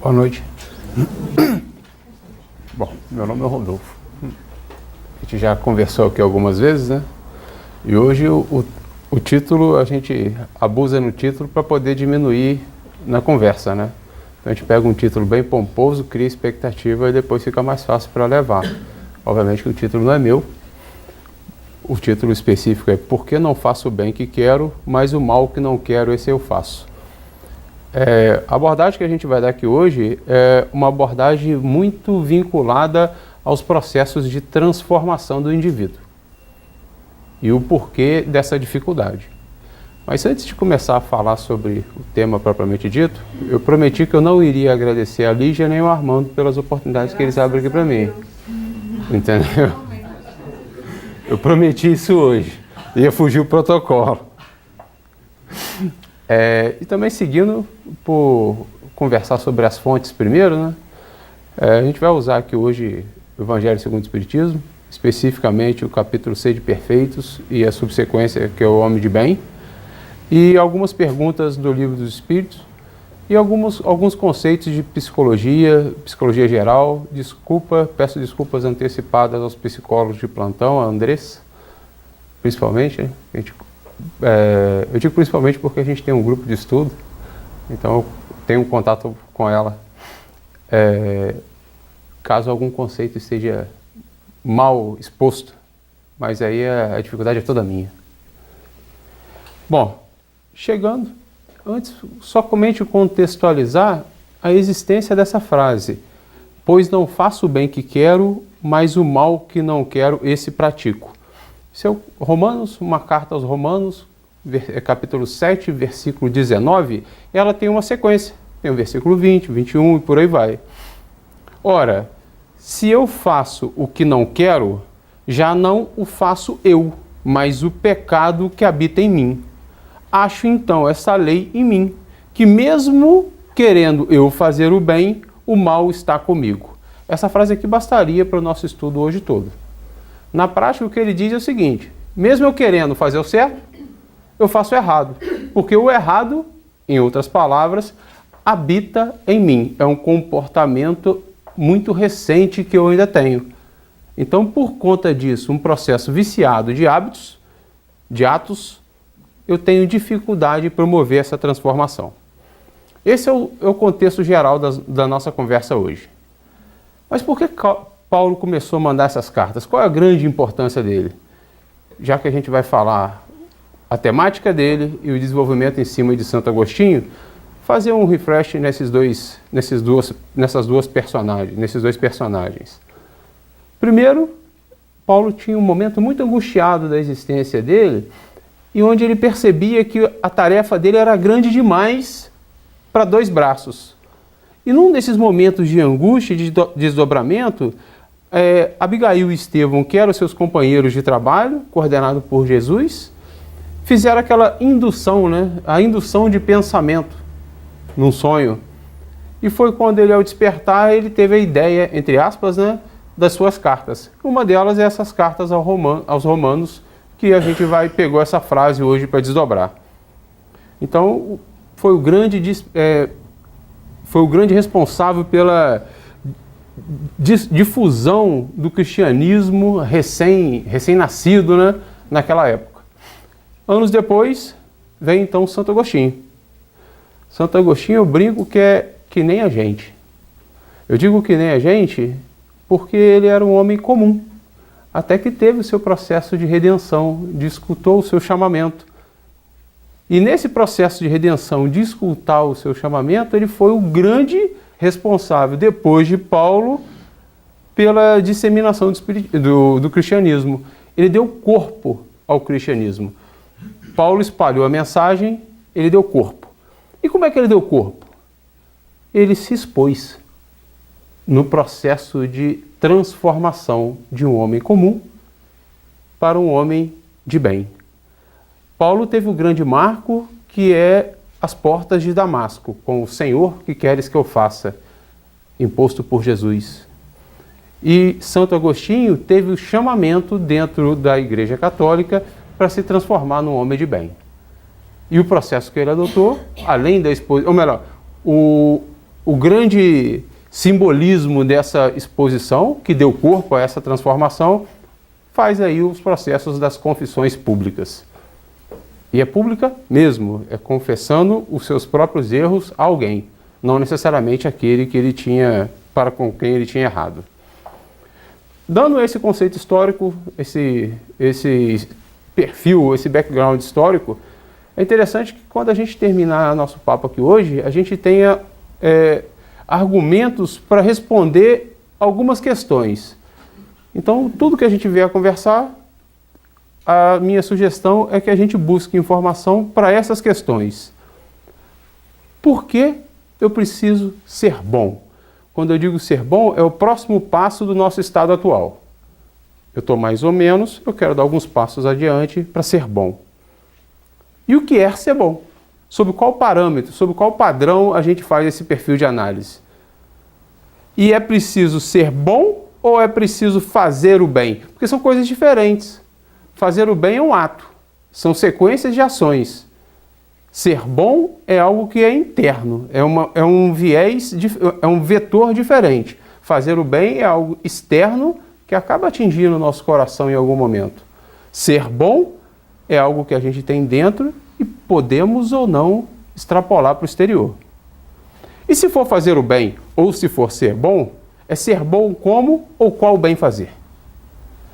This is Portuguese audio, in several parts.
Boa noite. Bom, meu nome é Rodolfo. A gente já conversou aqui algumas vezes, né? E hoje o título, a gente abusa no título para poder diminuir na conversa, né? Então a gente pega um título bem pomposo, cria expectativa e depois fica mais fácil para levar. Obviamente que o título não é meu. O título específico é Por que não faço o bem que quero, mas o mal que não quero, esse eu faço. A abordagem que a gente vai dar aqui hoje é uma abordagem muito vinculada aos processos de transformação do indivíduo e o porquê dessa dificuldade. Mas antes de começar a falar sobre o tema propriamente dito, eu prometi que eu não iria agradecer a Lígia nem o Armando pelas oportunidades que eles abrem aqui para mim. Entendeu? Eu prometi isso hoje, ia fugir o protocolo. E também seguindo por conversar sobre as fontes primeiro, né? A gente vai usar aqui hoje o Evangelho segundo o Espiritismo, especificamente o capítulo Sede Perfeitos e a subsequência, que é o Homem de Bem, e algumas perguntas do Livro dos Espíritos e alguns conceitos de psicologia geral. Peço desculpas antecipadas aos psicólogos de plantão, a Andressa, principalmente, né? Eu digo principalmente porque a gente tem um grupo de estudo, então eu tenho um contato com ela. Caso algum conceito esteja mal exposto, mas aí a dificuldade é toda minha. Bom, chegando, antes somente contextualizar a existência dessa frase, pois não faço o bem que quero, mas o mal que não quero, esse pratico. Romanos, uma carta aos Romanos, capítulo 7, versículo 19, ela tem uma sequência, tem o versículo 20, 21 e por aí vai. Ora, se eu faço o que não quero, já não o faço eu, mas o pecado que habita em mim. Acho então essa lei em mim, que mesmo querendo eu fazer o bem, o mal está comigo. Essa frase aqui bastaria para o nosso estudo hoje todo. Na prática, o que ele diz é o seguinte: mesmo eu querendo fazer o certo, eu faço o errado, porque o errado, em outras palavras, habita em mim. É um comportamento muito recente que eu ainda tenho. Então, por conta disso, um processo viciado de hábitos, de atos, eu tenho dificuldade em promover essa transformação. Esse é o contexto geral da nossa conversa hoje. Mas por que Paulo começou a mandar essas cartas? Qual é a grande importância dele? Já que a gente vai falar a temática dele e o desenvolvimento em cima de Santo Agostinho, fazer um refresh nesses dois personagens. Primeiro, Paulo tinha um momento muito angustiado da existência dele, e onde ele percebia que a tarefa dele era grande demais para dois braços. E num desses momentos de angústia e de desdobramento, Abigail e Estevão, que eram seus companheiros de trabalho, coordenado por Jesus, fizeram aquela indução, né? A indução de pensamento num sonho. E foi quando ele, ao despertar, ele teve a ideia, entre aspas, né, das suas cartas. Uma delas é essas cartas aos Romanos, que a gente pegou essa frase hoje para desdobrar. Então, foi o grande responsável pela difusão do cristianismo recém-nascido, né, naquela época. Anos depois, vem então Santo Agostinho. Santo Agostinho, eu brinco que é que nem a gente. Eu digo que nem a gente porque ele era um homem comum, até que teve o seu processo de redenção, de escutou o seu chamamento. E nesse processo de redenção, de escutar o seu chamamento, ele foi o grande responsável, depois de Paulo, pela disseminação do cristianismo. Ele deu corpo ao cristianismo. Paulo espalhou a mensagem, ele deu corpo. E como é que ele deu corpo? Ele se expôs no processo de transformação de um homem comum para um homem de bem. Paulo teve um grande marco, que é as portas de Damasco, com o Senhor, que queres que eu faça, imposto por Jesus. E Santo Agostinho teve o chamamento dentro da Igreja Católica para se transformar num homem de bem. E o processo que ele adotou, além da exposição, ou melhor, o grande simbolismo dessa exposição, que deu corpo a essa transformação, faz aí os processos das confissões públicas. E é pública mesmo, é confessando os seus próprios erros a alguém, não necessariamente aquele que ele tinha, para com quem ele tinha errado. Dando esse conceito histórico, esse perfil, esse background histórico, é interessante que quando a gente terminar nosso papo aqui hoje, a gente tenha argumentos para responder algumas questões. Então, tudo que a gente vier a conversar, a minha sugestão é que a gente busque informação para essas questões. Por que eu preciso ser bom? Quando eu digo ser bom, é o próximo passo do nosso estado atual. Eu estou mais ou menos, eu quero dar alguns passos adiante para ser bom. E o que é ser bom? Sob qual parâmetro, sob qual padrão a gente faz esse perfil de análise? E é preciso ser bom ou é preciso fazer o bem? Porque são coisas diferentes. Fazer o bem é um ato, são sequências de ações. Ser bom é algo que é interno, é um viés, é um vetor diferente. Fazer o bem é algo externo que acaba atingindo o nosso coração em algum momento. Ser bom é algo que a gente tem dentro e podemos ou não extrapolar para o exterior. E se for fazer o bem ou se for ser bom, é ser bom como ou qual bem fazer?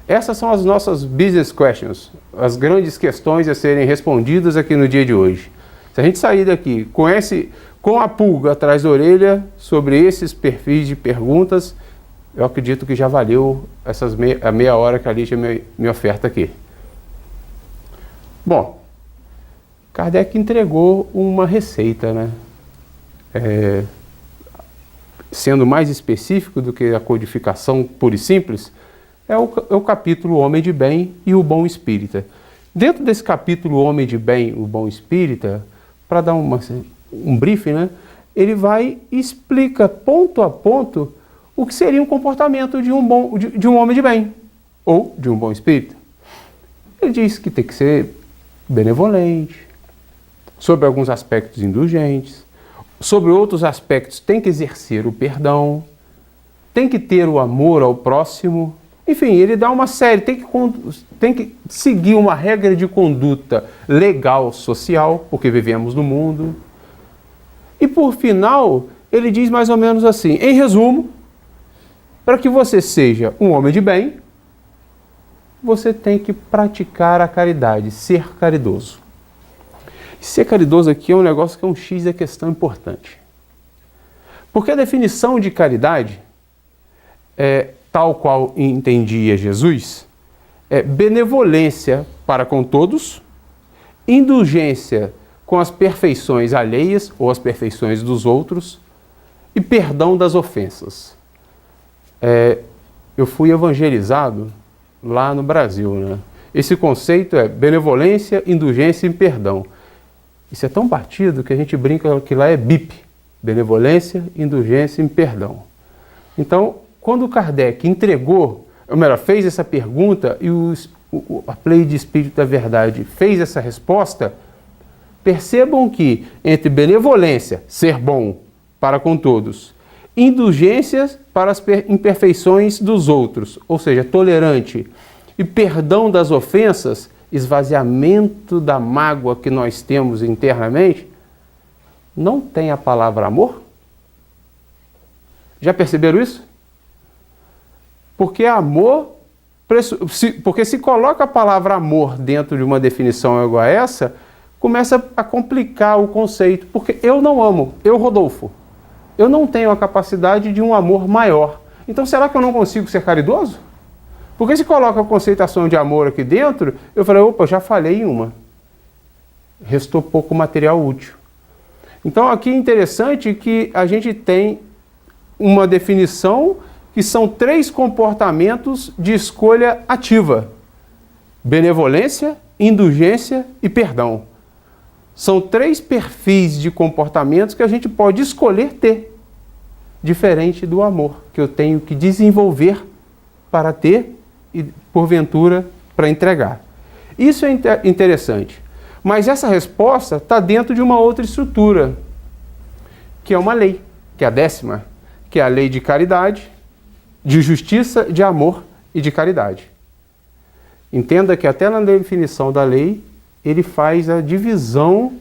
Essas são as nossas business questions, as grandes questões a serem respondidas aqui no dia de hoje. Se a gente sair daqui com a pulga atrás da orelha sobre esses perfis de perguntas, eu acredito que já valeu a meia hora que a Lígia me oferta aqui. Bom, Kardec entregou uma receita, né? Sendo mais específico do que a codificação pura e simples, é o capítulo Homem de Bem e o Bom Espírita. Dentro desse capítulo Homem de Bem, o Bom Espírita, para dar um briefing, né? Ele vai e explica ponto a ponto o que seria um comportamento de um homem de bem ou de um bom espírito. Ele diz que tem que ser benevolente, sobre alguns aspectos indulgentes, sobre outros aspectos tem que exercer o perdão, tem que ter o amor ao próximo. Enfim, ele dá uma série, tem que seguir uma regra de conduta legal, social, porque vivemos no mundo. E por final, ele diz mais ou menos assim, em resumo, para que você seja um homem de bem, você tem que praticar a caridade, ser caridoso. E ser caridoso aqui é um negócio que é um X da questão importante. Porque a definição de caridade tal qual entendia Jesus, é benevolência para com todos, indulgência com as perfeições alheias ou as perfeições dos outros e perdão das ofensas. Eu fui evangelizado lá no Brasil, né? Esse conceito é benevolência, indulgência e perdão. Isso é tão batido que a gente brinca que lá é BIP, benevolência, indulgência e perdão. Então, quando Kardec entregou, ou melhor, fez essa pergunta e a Play de Espírito da Verdade fez essa resposta, percebam que entre benevolência, ser bom para com todos, indulgências para as imperfeições dos outros, ou seja, tolerante, e perdão das ofensas, esvaziamento da mágoa que nós temos internamente, não tem a palavra amor? Já perceberam isso? Porque amor, porque se coloca a palavra amor dentro de uma definição igual a essa, começa a complicar o conceito. Porque eu não amo, eu, Rodolfo, eu não tenho a capacidade de um amor maior. Então será que eu não consigo ser caridoso? Porque se coloca a conceituação de amor aqui dentro, eu falei, opa, já falei em uma. Restou pouco material útil. Então aqui é interessante que a gente tem uma definição que são 3 comportamentos de escolha ativa: benevolência, indulgência e perdão. São 3 perfis de comportamentos que a gente pode escolher ter, diferente do amor, que eu tenho que desenvolver para ter e, porventura, para entregar. Isso é interessante. Mas essa resposta está dentro de uma outra estrutura, que é uma lei, que é a 10ª, que é a lei de caridade, de justiça, de amor e de caridade. Entenda que até na definição da lei, ele faz a divisão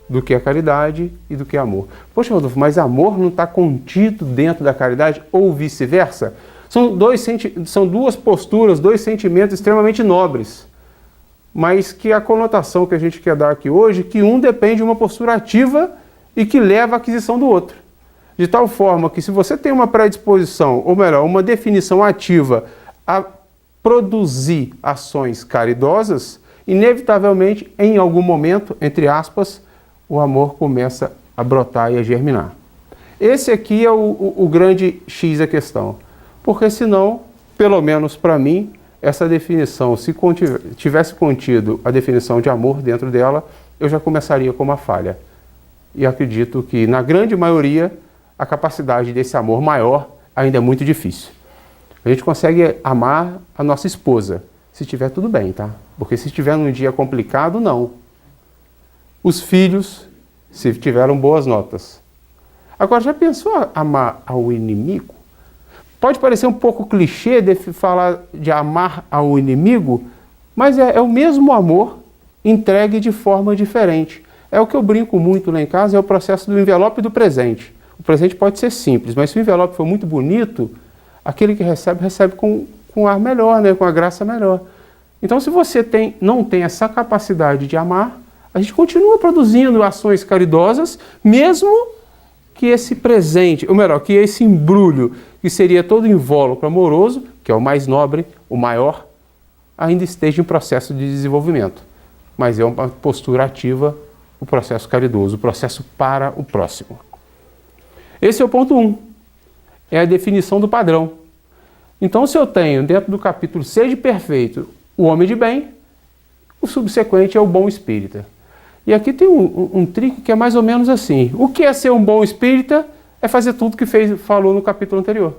do que é caridade e do que é amor. Poxa, Rodolfo, mas amor não está contido dentro da caridade ou vice-versa? São duas posturas, dois sentimentos extremamente nobres, mas que a conotação que a gente quer dar aqui hoje, que um depende de uma postura ativa e que leva à aquisição do outro. De tal forma que se você tem uma predisposição, ou melhor, uma definição ativa a produzir ações caridosas, inevitavelmente, em algum momento, entre aspas, o amor começa a brotar e a germinar. Esse aqui é o grande X da questão. Porque senão, pelo menos para mim, essa definição, se tivesse contido a definição de amor dentro dela, eu já começaria com uma falha. E acredito que, na grande maioria, a capacidade desse amor maior ainda é muito difícil. A gente consegue amar a nossa esposa, se estiver tudo bem, tá? Porque se estiver num dia complicado, não. Os filhos, se tiveram boas notas. Agora, já pensou amar ao inimigo? Pode parecer um pouco clichê de falar de amar ao inimigo, mas é o mesmo amor entregue de forma diferente. É o que eu brinco muito lá em casa, é o processo do envelope e do presente. O presente pode ser simples, mas se o envelope for muito bonito, aquele que recebe com um ar melhor, né? Com a graça melhor. Então, se você não tem essa capacidade de amar, a gente continua produzindo ações caridosas, mesmo que esse presente, ou melhor, que esse embrulho, que seria todo invólucro amoroso, que é o mais nobre, o maior, ainda esteja em processo de desenvolvimento. Mas é uma postura ativa, o processo caridoso, o processo para o próximo. Esse é o ponto 1. É a definição do padrão. Então, se eu tenho, dentro do capítulo Seja Perfeito, o homem de bem, o subsequente é o bom espírita. E aqui tem um trick que é mais ou menos assim. O que é ser um bom espírita? É fazer tudo que falou no capítulo anterior.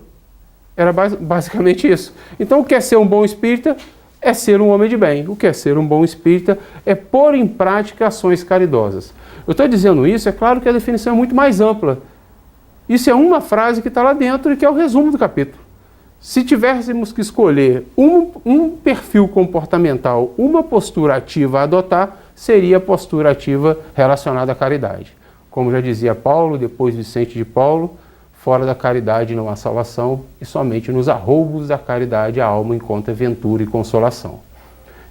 Era basicamente isso. Então, o que é ser um bom espírita? É ser um homem de bem. O que é ser um bom espírita? É pôr em prática ações caridosas. Eu estou dizendo isso, é claro que a definição é muito mais ampla. Isso é uma frase que está lá dentro e que é o resumo do capítulo. Se tivéssemos que escolher um perfil comportamental, uma postura ativa a adotar, seria a postura ativa relacionada à caridade. Como já dizia Paulo, depois Vicente de Paulo, fora da caridade não há salvação, e somente nos arroubos da caridade a alma encontra ventura e consolação.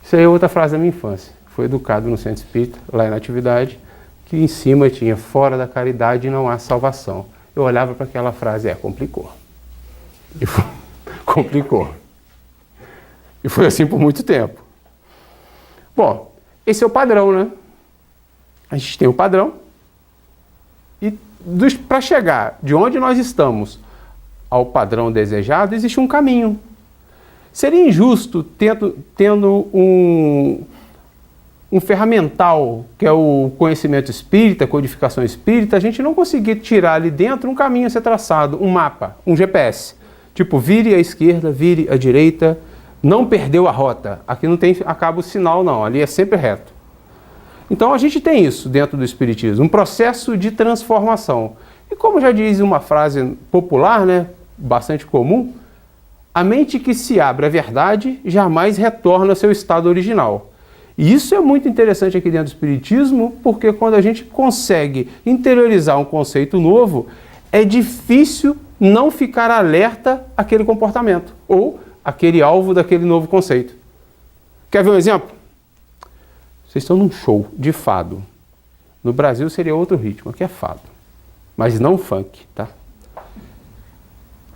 Isso aí é outra frase da minha infância. Fui educado no Centro Espírita, lá em Natividade, que em cima tinha fora da caridade não há salvação. Eu olhava para aquela frase, complicou. Complicou. E foi assim por muito tempo. Bom, esse é o padrão, né? A gente tem o padrão e para chegar de onde nós estamos ao padrão desejado, existe um caminho. Seria injusto, tendo um ferramental, que é o conhecimento espírita, a codificação espírita, a gente não conseguir tirar ali dentro um caminho a ser traçado, um mapa, um GPS. Tipo, vire à esquerda, vire à direita, não perdeu a rota. Aqui não tem acaba o sinal, não, ali é sempre reto. Então a gente tem isso dentro do Espiritismo, um processo de transformação. E como já diz uma frase popular, né, bastante comum, a mente que se abre à verdade jamais retorna ao seu estado original. E isso é muito interessante aqui dentro do Espiritismo, porque quando a gente consegue interiorizar um conceito novo, é difícil não ficar alerta àquele comportamento, ou aquele alvo daquele novo conceito. Quer ver um exemplo? Vocês estão num show de fado. No Brasil seria outro ritmo, aqui é fado. Mas não funk, tá?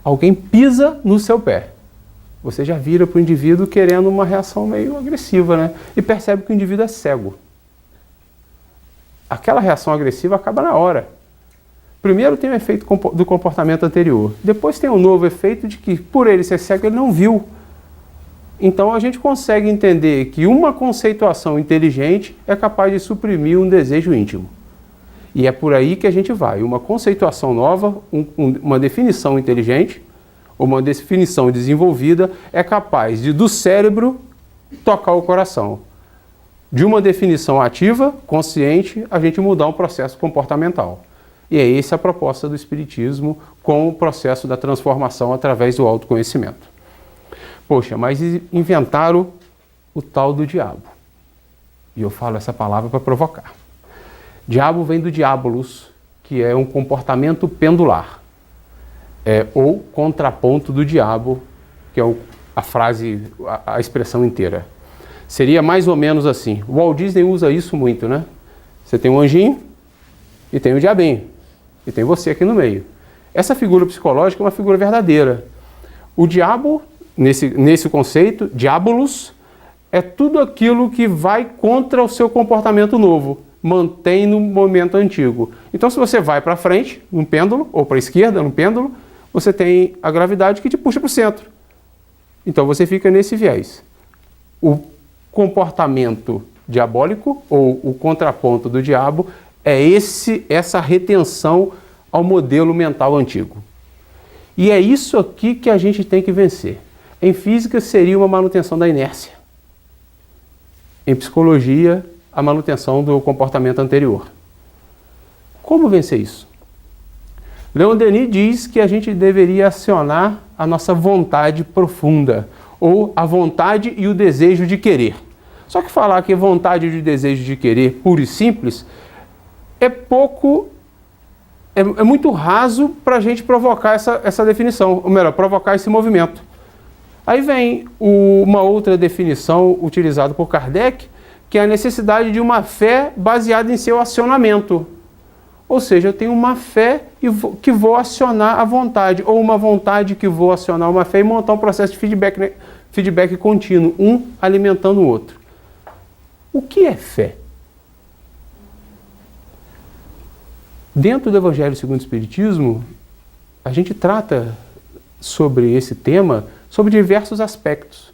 Alguém pisa no seu pé. Você já vira para o indivíduo querendo uma reação meio agressiva, né? E percebe que o indivíduo é cego. Aquela reação agressiva acaba na hora. Primeiro tem o efeito do comportamento anterior. Depois tem um novo efeito de que, por ele ser cego, ele não viu. Então a gente consegue entender que uma conceituação inteligente é capaz de suprimir um desejo íntimo. E é por aí que a gente vai. Uma conceituação nova, uma definição inteligente, ou uma definição desenvolvida, é capaz de, do cérebro, tocar o coração. De uma definição ativa, consciente, a gente mudar um processo comportamental. E é essa a proposta do Espiritismo com o processo da transformação através do autoconhecimento. Poxa, mas inventaram o tal do diabo. E eu falo essa palavra para provocar. Diabo vem do diabolos, que é um comportamento pendular, ou contraponto do diabo, que é a frase, a expressão inteira. Seria mais ou menos assim. O Walt Disney usa isso muito, né? Você tem um anjinho e tem o diabinho, e tem você aqui no meio. Essa figura psicológica é uma figura verdadeira. O diabo, nesse conceito, diabolos, é tudo aquilo que vai contra o seu comportamento novo, mantém no momento antigo. Então, se você vai para frente, num pêndulo, ou para a esquerda, num pêndulo, você tem a gravidade que te puxa para o centro. Então, você fica nesse viés. O comportamento diabólico, ou o contraponto do diabo, é essa retenção ao modelo mental antigo. E é isso aqui que a gente tem que vencer. Em física, seria uma manutenção da inércia. Em psicologia, a manutenção do comportamento anterior. Como vencer isso? Leon Denis diz que a gente deveria acionar a nossa vontade profunda, ou a vontade e o desejo de querer. Só que falar que vontade e desejo de querer, puro e simples, é muito raso para a gente provocar essa definição, ou melhor, provocar esse movimento. Aí vem uma outra definição utilizada por Kardec, que é a necessidade de uma fé baseada em seu acionamento. Ou seja, eu tenho uma fé que vou acionar a vontade, ou uma vontade que vou acionar uma fé e montar um processo de feedback, né? Feedback contínuo, um alimentando o outro. O que é fé? Dentro do Evangelho segundo o Espiritismo, a gente trata sobre esse tema, sobre diversos aspectos.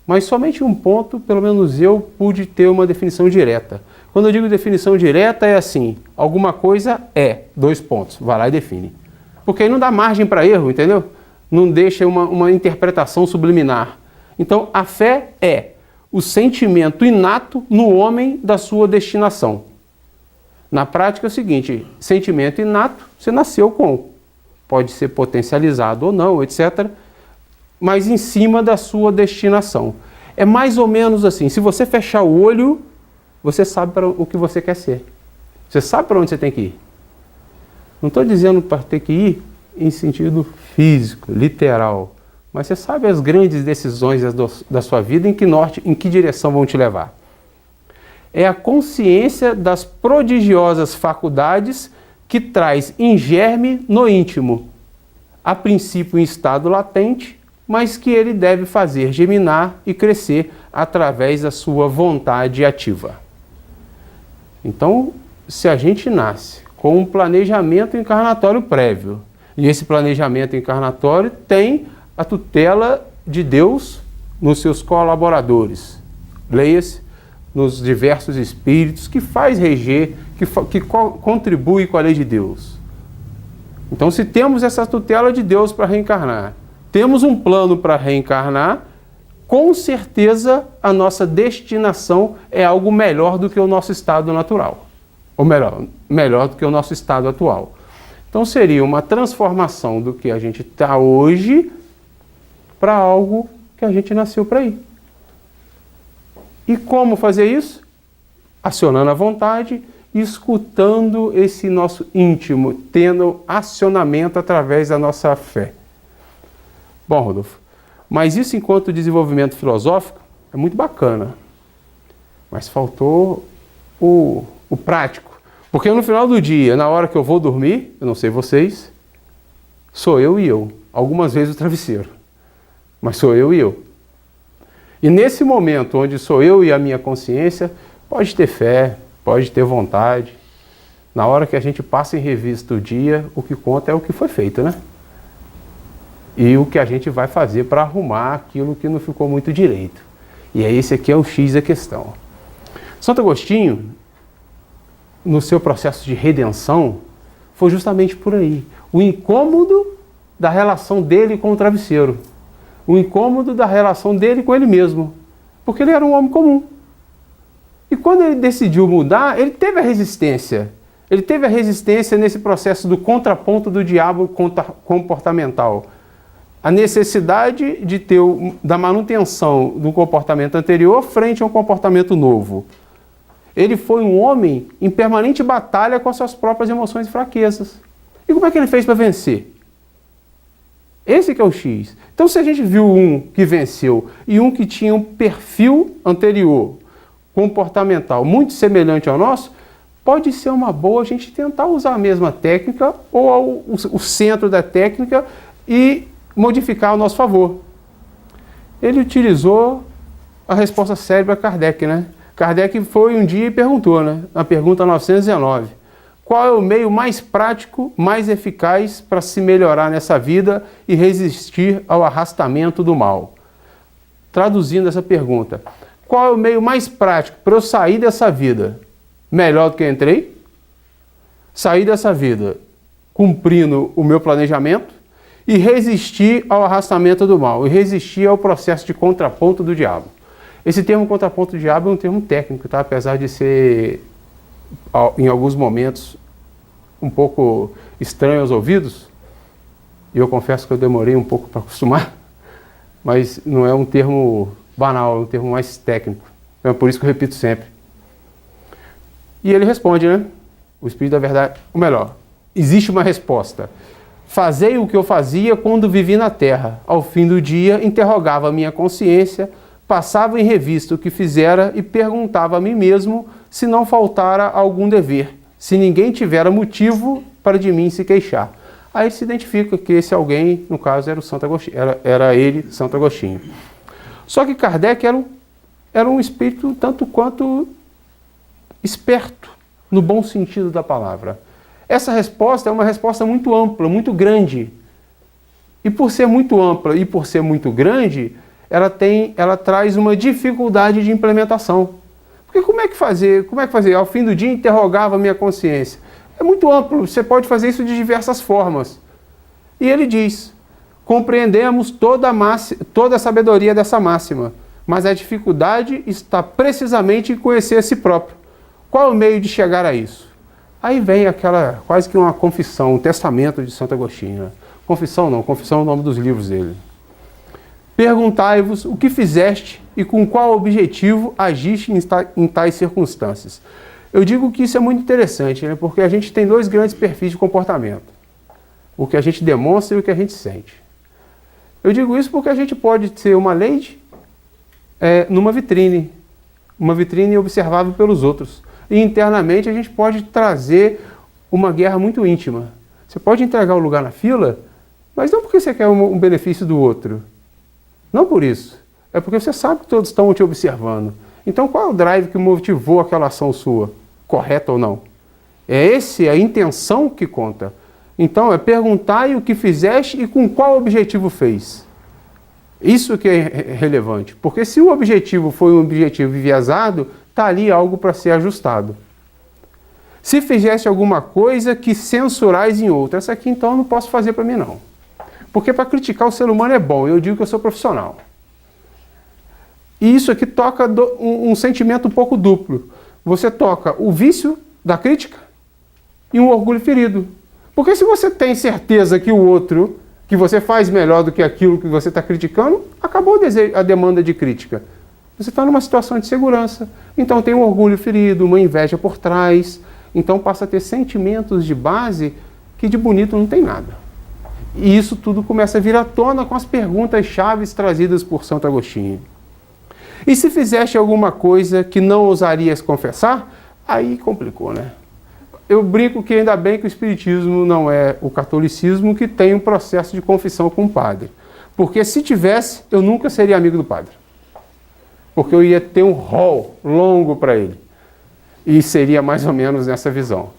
Mas somente um ponto, pelo menos eu, pude ter uma definição direta. Quando eu digo definição direta, é assim, alguma coisa é, 2 pontos, vai lá e define. Porque aí não dá margem para erro, entendeu? Não deixa uma interpretação subliminar. Então, a fé é o sentimento inato no homem da sua destinação. Na prática é o seguinte, sentimento inato, você nasceu com. Pode ser potencializado ou não, etc., mas em cima da sua destinação. É mais ou menos assim, se você fechar o olho, você sabe para o que você quer ser. Você sabe para onde você tem que ir. Não estou dizendo para ter que ir em sentido físico, literal, mas você sabe as grandes decisões da sua vida, em que direção vão te levar. É a consciência das prodigiosas faculdades que traz em germe no íntimo, a princípio em estado latente, mas que ele deve fazer germinar e crescer através da sua vontade ativa. Então, se a gente nasce com um planejamento encarnatório prévio, e esse planejamento encarnatório tem a tutela de Deus nos seus colaboradores, leia-se, nos diversos espíritos, que faz reger, que contribui com a lei de Deus. Então, se temos essa tutela de Deus para reencarnar, temos um plano para reencarnar, com certeza a nossa destinação é algo melhor do que o nosso estado natural. Ou melhor do que o nosso estado atual. Então seria uma transformação do que a gente está hoje para algo que a gente nasceu para ir. E como fazer isso? Acionando a vontade, escutando esse nosso íntimo, tendo acionamento através da nossa fé. Bom, Rodolfo, mas isso enquanto desenvolvimento filosófico é muito bacana, mas faltou o prático. Porque no final do dia, na hora que eu vou dormir, eu não sei vocês, sou eu e eu. Algumas vezes o travesseiro, mas sou eu e eu. E nesse momento onde sou eu e a minha consciência, pode ter fé, pode ter vontade. Na hora que a gente passa em revista o dia, o que conta é o que foi feito, né? E o que a gente vai fazer para arrumar aquilo que não ficou muito direito. E esse aqui é o X da questão. Santo Agostinho, no seu processo de redenção, foi justamente por aí. O incômodo da relação dele com o travesseiro. O incômodo da relação dele com ele mesmo. Porque ele era um homem comum. E quando ele decidiu mudar, ele teve a resistência Ele teve a resistência nesse processo do contraponto do diabo comportamental. A necessidade de ter da manutenção do comportamento anterior frente a um comportamento novo. Ele foi um homem em permanente batalha com as suas próprias emoções e fraquezas. E como é que ele fez para vencer? Esse que é o X. Então, se a gente viu um que venceu e um que tinha um perfil anterior, comportamental, muito semelhante ao nosso, pode ser uma boa a gente tentar usar a mesma técnica ou o centro da técnica e modificar ao nosso favor. Ele utilizou a resposta cérebro a Kardec, né? Kardec foi um dia e perguntou, né? Na pergunta 919, qual é o meio mais prático, mais eficaz para se melhorar nessa vida e resistir ao arrastamento do mal? Traduzindo essa pergunta, qual é o meio mais prático para eu sair dessa vida melhor do que entrei? Sair dessa vida cumprindo o meu planejamento e resistir ao arrastamento do mal, e resistir ao processo de contraponto do diabo. Esse termo contraponto do diabo é um termo técnico, tá? Apesar de ser, em alguns momentos, um pouco estranho aos ouvidos, e eu confesso que eu demorei um pouco para acostumar, mas não é um termo banal, é um termo mais técnico. Então é por isso que eu repito sempre. E ele responde, né? O Espírito da Verdade, ou melhor, existe uma resposta. Fazei o que eu fazia quando vivi na terra. Ao fim do dia, interrogava a minha consciência, passava em revista o que fizera e perguntava a mim mesmo se não faltara algum dever, se ninguém tivera motivo para de mim se queixar. Aí se identifica que esse alguém, no caso, era o Santo Agostinho, era ele, Santo Agostinho. Só que Kardec era um espírito tanto quanto esperto, no bom sentido da palavra. Essa resposta é uma resposta muito ampla, muito grande. E por ser muito ampla e por ser muito grande, ela traz uma dificuldade de implementação. Porque como é que fazer? Ao fim do dia interrogava a minha consciência. É muito amplo, você pode fazer isso de diversas formas. E ele diz, compreendemos toda a sabedoria dessa máxima, mas a dificuldade está precisamente em conhecer a si próprio. Qual é o meio de chegar a isso? Aí vem aquela, quase que uma confissão, um testamento de Santo Agostinho. Né? Confissão não, confissão é o nome dos livros dele. Perguntai-vos o que fizeste e com qual objetivo agiste em tais circunstâncias. Eu digo que isso é muito interessante, né? Porque a gente tem dois grandes perfis de comportamento. O que a gente demonstra e o que a gente sente. Eu digo isso porque a gente pode ser uma lady numa vitrine. Uma vitrine observável pelos outros. E internamente a gente pode trazer uma guerra muito íntima. Você pode entregar o lugar na fila, mas não porque você quer um benefício do outro. Não por isso. É porque você sabe que todos estão te observando. Então qual é o drive que motivou aquela ação sua? Correta ou não? É a intenção que conta. Então é perguntar o que fizeste e com qual objetivo fez. Isso que é relevante. Porque se o objetivo foi um objetivo enviesado, está ali algo para ser ajustado. Se fizeste alguma coisa que censurais em outra, essa aqui então eu não posso fazer para mim não. Porque para criticar o ser humano é bom, eu digo que eu sou profissional. E isso aqui toca um sentimento um pouco duplo. Você toca o vício da crítica e um orgulho ferido. Porque se você tem certeza que o outro, que você faz melhor do que aquilo que você está criticando, acabou a demanda de crítica. Você está numa situação de segurança. Então tem um orgulho ferido, uma inveja por trás. Então passa a ter sentimentos de base que de bonito não tem nada. E isso tudo começa a vir à tona com as perguntas chaves trazidas por Santo Agostinho. E se fizeste alguma coisa que não ousarias confessar, aí complicou, né? Eu brinco que ainda bem que o Espiritismo não é o catolicismo que tem um processo de confissão com o padre. Porque se tivesse, eu nunca seria amigo do padre. Porque eu ia ter um rol longo para ele. E seria mais ou menos nessa visão.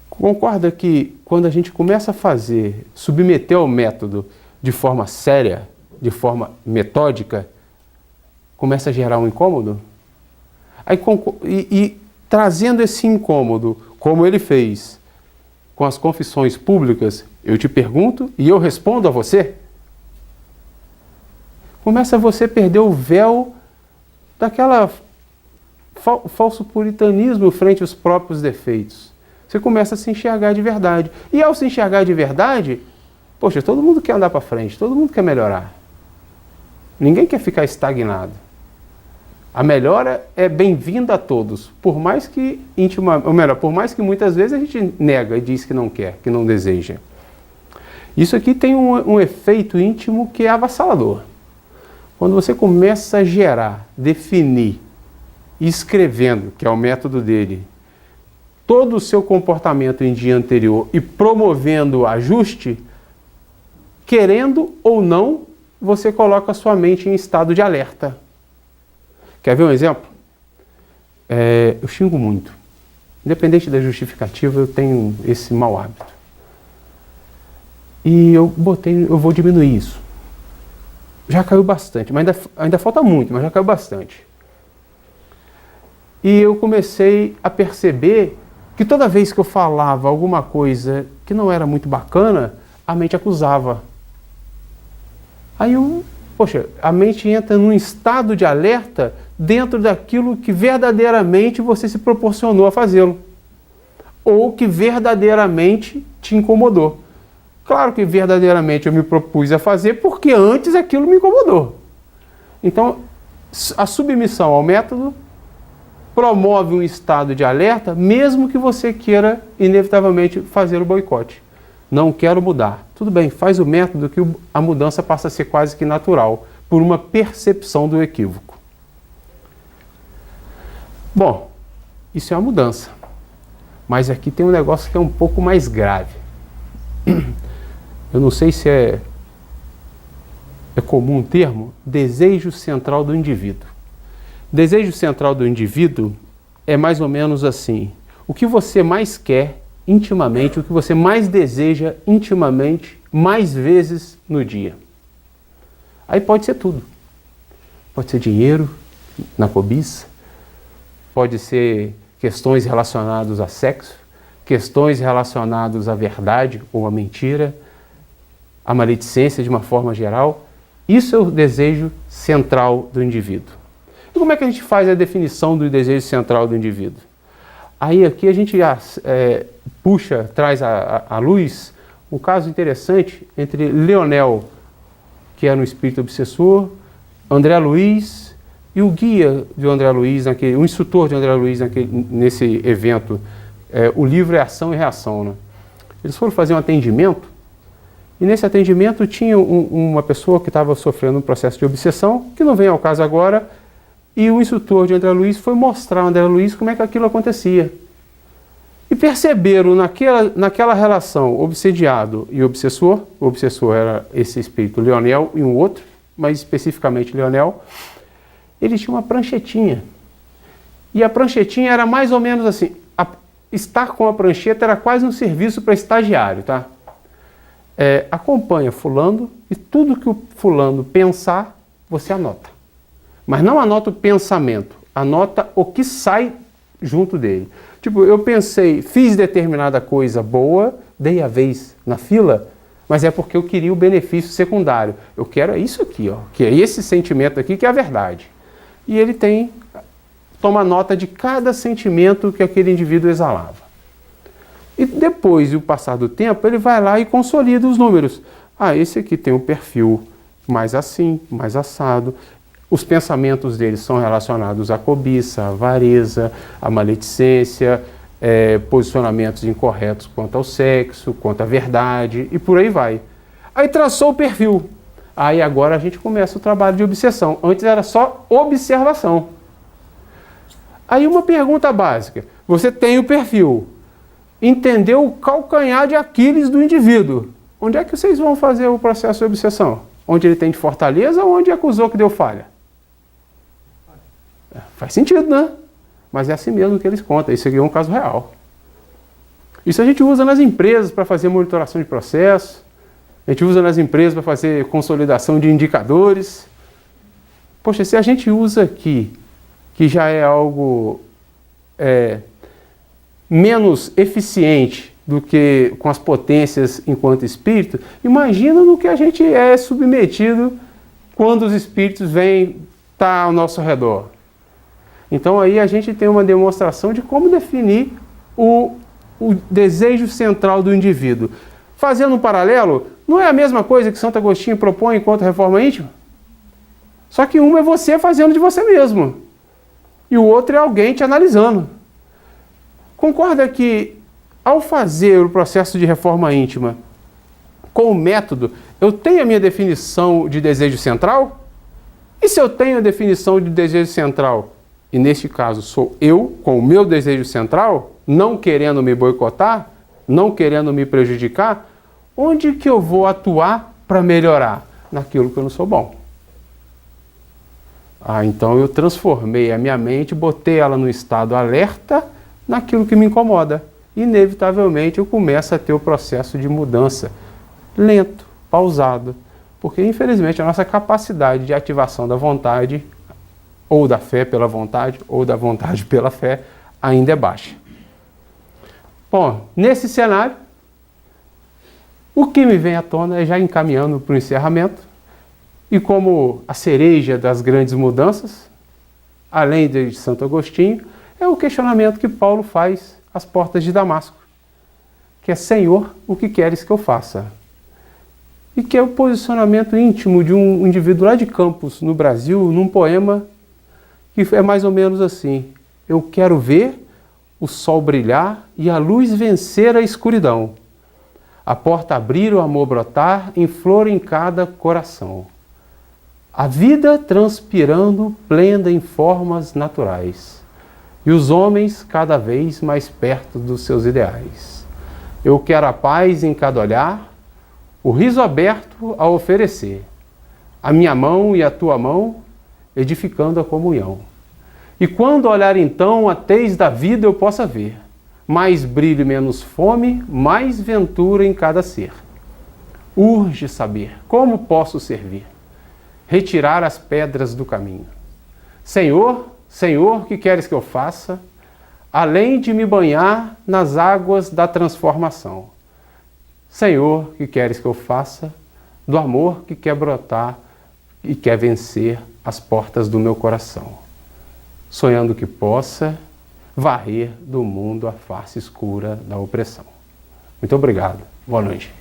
Concorda que quando a gente começa a submeter ao método de forma séria, de forma metódica, começa a gerar um incômodo? E trazendo esse incômodo, como ele fez com as confissões públicas, eu te pergunto e eu respondo a você, começa você a perder o véu daquela falso puritanismo frente aos próprios defeitos. Você começa a se enxergar de verdade. E ao se enxergar de verdade, poxa, todo mundo quer andar para frente, todo mundo quer melhorar. Ninguém quer ficar estagnado. A melhora é bem-vinda a todos, por mais que por mais que muitas vezes a gente nega e diz que não quer, que não deseja. Isso aqui tem um efeito íntimo que é avassalador. Quando você começa a gerar, definir, escrevendo, que é o método dele, todo o seu comportamento em dia anterior e promovendo o ajuste, querendo ou não, você coloca a sua mente em estado de alerta. Quer ver um exemplo? Eu xingo muito. Independente da justificativa, eu tenho esse mau hábito. E eu vou diminuir isso. Já caiu bastante, mas ainda falta muito, mas já caiu bastante. E eu comecei a perceber que toda vez que eu falava alguma coisa que não era muito bacana, a mente acusava. Aí a mente entra num estado de alerta dentro daquilo que verdadeiramente você se proporcionou a fazê-lo. Ou que verdadeiramente te incomodou. Claro que verdadeiramente eu me propus a fazer porque antes aquilo me incomodou. Então, a submissão ao método promove um estado de alerta, mesmo que você queira inevitavelmente fazer o boicote. Não quero mudar. Tudo bem, faz o método que a mudança passa a ser quase que natural, por uma percepção do equívoco. Bom, isso é uma mudança. Mas aqui tem um negócio que é um pouco mais grave. Eu não sei se é comum o termo, desejo central do indivíduo. Desejo central do indivíduo é mais ou menos assim: o que você mais quer intimamente, o que você mais deseja intimamente, mais vezes no dia. Aí pode ser tudo. Pode ser dinheiro, na cobiça, pode ser questões relacionadas a sexo, questões relacionadas à verdade ou à mentira, a maledicência de uma forma geral. Isso é o desejo central do indivíduo. E como é que a gente faz a definição do desejo central do indivíduo? Aí aqui a gente traz à luz um caso interessante entre Leonel, que era um espírito obsessor, André Luiz e o guia de André Luiz, o instrutor de André Luiz nesse evento. O livro é Ação e Reação, né? Eles foram fazer um atendimento. E nesse atendimento tinha uma pessoa que estava sofrendo um processo de obsessão, que não vem ao caso agora, e o instrutor de André Luiz foi mostrar ao André Luiz como é que aquilo acontecia. E perceberam naquela relação obsediado e obsessor, o obsessor era esse espírito Leonel e um outro, mas especificamente Leonel, ele tinha uma pranchetinha. E a pranchetinha era mais ou menos assim, estar com a prancheta era quase um serviço para estagiário, tá? Acompanha fulano e tudo que o fulano pensar, você anota. Mas não anota o pensamento, anota o que sai junto dele. Tipo, eu pensei, fiz determinada coisa boa, dei a vez na fila, mas é porque eu queria o benefício secundário. Eu quero isso aqui, ó, que é esse sentimento aqui que é a verdade. E ele toma nota de cada sentimento que aquele indivíduo exalava. E depois do passar do tempo, ele vai lá e consolida os números. Esse aqui tem um perfil mais assim, mais assado. Os pensamentos dele são relacionados à cobiça, à avareza, à maledicência, posicionamentos incorretos quanto ao sexo, quanto à verdade, e por aí vai. Aí traçou o perfil. Aí agora a gente começa o trabalho de obsessão. Antes era só observação. Aí uma pergunta básica. Você tem o perfil. Entendeu o calcanhar de Aquiles do indivíduo. Onde é que vocês vão fazer o processo de obsessão? Onde ele tem de fortaleza ou onde acusou que deu falha? Faz sentido, né? Mas é assim mesmo que eles contam. Isso aqui é um caso real. Isso a gente usa nas empresas para fazer monitoração de processo. A gente usa nas empresas para fazer consolidação de indicadores. Poxa, se a gente usa aqui, que já é algo menos eficiente do que com as potências enquanto espírito, imagina no que a gente é submetido quando os espíritos vêm estar ao nosso redor. Então aí a gente tem uma demonstração de como definir o desejo central do indivíduo. Fazendo um paralelo, não é a mesma coisa que Santo Agostinho propõe enquanto reforma íntima? Só que um é você fazendo de você mesmo, e o outro é alguém te analisando. Concorda que, ao fazer o processo de reforma íntima com o método, eu tenho a minha definição de desejo central? E se eu tenho a definição de desejo central, e neste caso sou eu com o meu desejo central, não querendo me boicotar, não querendo me prejudicar, onde que eu vou atuar para melhorar? Naquilo que eu não sou bom. Então eu transformei a minha mente, botei ela no estado alerta naquilo que me incomoda. Inevitavelmente eu começo a ter o processo de mudança lento, pausado, porque infelizmente a nossa capacidade de ativação da vontade, ou da fé pela vontade, ou da vontade pela fé, ainda é baixa. Bom, nesse cenário, o que me vem à tona é, já encaminhando para o encerramento, e como a cereja das grandes mudanças, além de Santo Agostinho, é o questionamento que Paulo faz às portas de Damasco, que é: Senhor, o que queres que eu faça? E que é o posicionamento íntimo de um indivíduo lá de Campos, no Brasil, num poema que é mais ou menos assim: eu quero ver o sol brilhar e a luz vencer a escuridão, a porta abrir, o amor brotar, em flor em cada coração, a vida transpirando plena em formas naturais, e os homens cada vez mais perto dos seus ideais. Eu quero a paz em cada olhar, o riso aberto a oferecer, a minha mão e a tua mão edificando a comunhão. E quando olhar então a tez da vida eu possa ver, mais brilho e menos fome, mais ventura em cada ser. Urge saber como posso servir, retirar as pedras do caminho. Senhor, Senhor, que queres que eu faça, além de me banhar nas águas da transformação? Senhor, que queres que eu faça, do amor que quer brotar e quer vencer as portas do meu coração, sonhando que possa varrer do mundo a face escura da opressão. Muito obrigado. Boa noite.